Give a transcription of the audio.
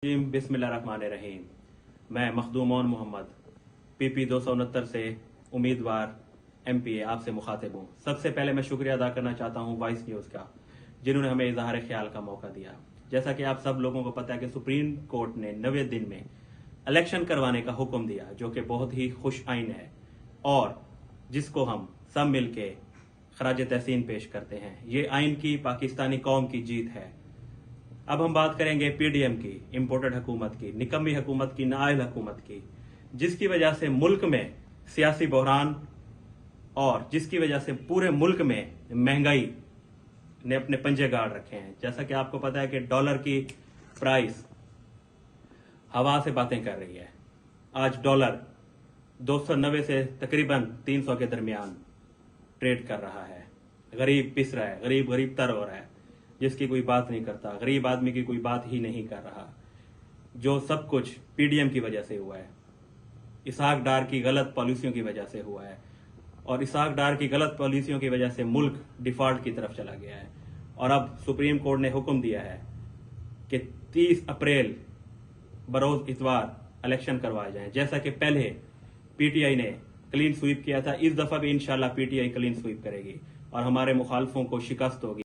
बिस्मिल्लाहिर्रहमानिर्रहीम। मैं मखदूमौन मोहम्मद PP 269 से उम्मीदवार MPA आपसे मुखातिब हूँ। सबसे पहले मैं शुक्रिया अदा करना चाहता हूँ वॉइस न्यूज़ का, जिन्होंने हमें इजहार ख्याल का मौका दिया। जैसा कि आप सब लोगों को पता है कि सुप्रीम कोर्ट ने 90 दिन में इलेक्शन करवाने का हुक्म दिया, जो कि बहुत ही खुश आइन है और जिसको हम सब मिल के खराज तहसीन पेश करते हैं। ये आइन की पाकिस्तानी कौम की जीत है। अब हम बात करेंगे PDM की, इम्पोर्टेड हुकूमत की, निकम्मी हुकूमत की, नाअहल हुकूमत की, जिसकी वजह से मुल्क में सियासी बहरान और जिसकी वजह से पूरे मुल्क में महंगाई ने अपने पंजे गाड़ रखे हैं। जैसा कि आपको पता है कि डॉलर की प्राइस हवा से बातें कर रही है। आज डॉलर 290 से तकरीबन 300 के दरमियान ट्रेड कर रहा है। गरीब पिस रहा है, गरीब गरीब तर हो रहा है, जिसकी कोई बात नहीं करता, गरीब आदमी की कोई बात ही नहीं कर रहा। जो सब कुछ PDM की वजह से हुआ है, इसहाक डार की गलत पॉलिसियों की वजह से हुआ है और इसहाक डार की गलत पॉलिसियों की वजह से मुल्क डिफॉल्ट की तरफ चला गया है। और अब सुप्रीम कोर्ट ने हुक्म दिया है कि 30 अप्रैल बरोज इतवार इलेक्शन करवाए जाएं। जैसा कि पहले PTI ने क्लीन स्वीप किया था, इस दफा भी इंशाल्लाह PTI क्लीन स्वीप करेगी और हमारे मुखालफों को शिकस्त होगी।